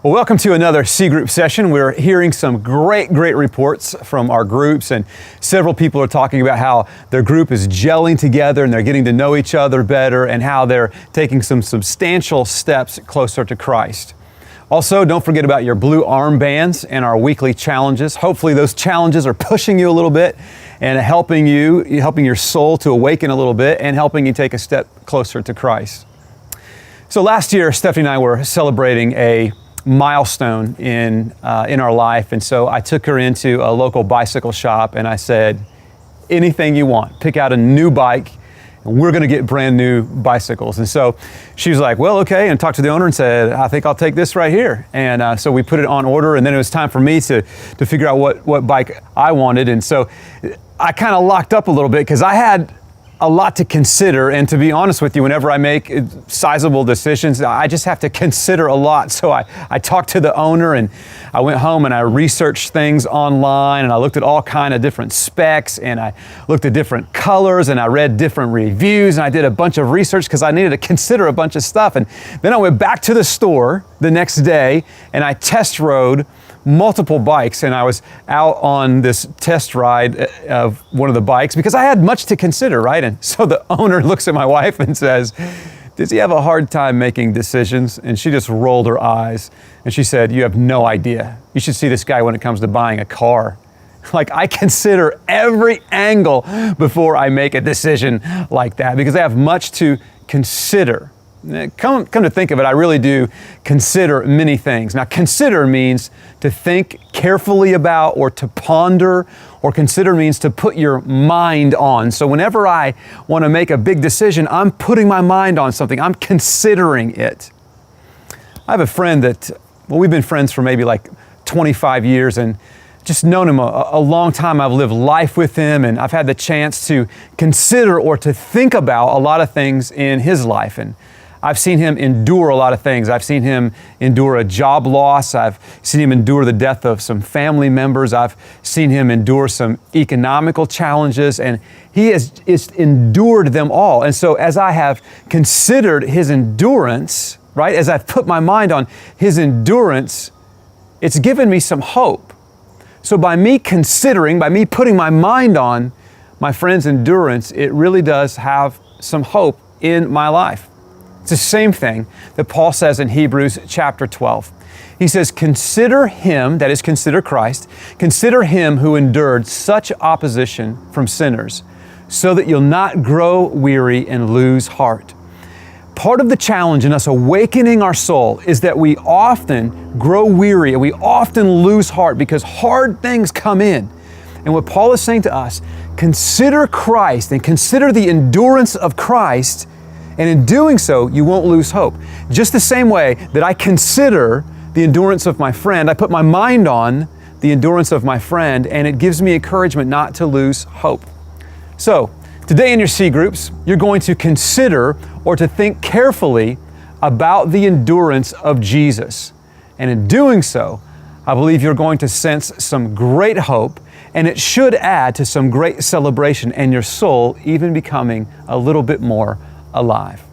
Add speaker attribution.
Speaker 1: Well, welcome to another C Group session. We're hearing some great reports from our groups, and several people are talking about how their group is gelling together and they're getting to know each other better and how they're taking some substantial steps closer to Christ. Also, don't forget about your blue armbands and our weekly challenges. Hopefully those challenges are pushing you a little bit and helping your soul to awaken a little bit and helping you take a step closer to Christ. So last year, Stephanie and I were celebrating a milestone in our life, and so I took her into a local bicycle shop and I said, anything you want, pick out a new bike and we're going to get brand new bicycles. And so she was like, well, okay, and talked to the owner and said, I think I'll take this right here. And so we put it on order, and then it was time for me to figure out what bike I wanted. And so I kind of locked up a little bit because I had a lot to consider, and to be honest with you, whenever I make sizable decisions, I just have to consider a lot. So I talked to the owner, and I went home and I researched things online, and I looked at all kind of different specs, and I looked at different colors, and I read different reviews, and I did a bunch of research because I needed to consider a bunch of stuff. And then I went back to the store the next day and I test rode multiple bikes, and I was out on this test ride of one of the bikes because I had much to consider, right? And so the owner looks at my wife and says, does he have a hard time making decisions? And she just rolled her eyes and she said, you have no idea. You should see this guy when it comes to buying a car. Like, I consider every angle before I make a decision like that because I have much to consider. Come to think of it, I really do consider many things. Now, consider means to think carefully about or to ponder, or consider means to put your mind on. So whenever I want to make a big decision, I'm putting my mind on something. I'm considering it. I have a friend that, we've been friends for maybe like 25 years and just known him a long time. I've lived life with him, and I've had the chance to consider or to think about a lot of things in his life. And I've seen him endure a lot of things. I've seen him endure a job loss. I've seen him endure the death of some family members. I've seen him endure some economical challenges, and he has endured them all. And so as I have considered his endurance, right, as I've put my mind on his endurance, it's given me some hope. So by me considering, by me putting my mind on my friend's endurance, it really does have some hope in my life. It's the same thing that Paul says in Hebrews chapter 12. He says, consider him, that is, consider Christ, consider him who endured such opposition from sinners, so that you'll not grow weary and lose heart. Part of the challenge in us awakening our soul is that we often grow weary and we often lose heart because hard things come in. And what Paul is saying to us, consider Christ and consider the endurance of Christ, and in doing so, you won't lose hope. Just the same way that I consider the endurance of my friend, I put my mind on the endurance of my friend, and it gives me encouragement not to lose hope. So, today in your C groups, you're going to consider or to think carefully about the endurance of Jesus. And in doing so, I believe you're going to sense some great hope, and it should add to some great celebration and your soul even becoming a little bit more alive.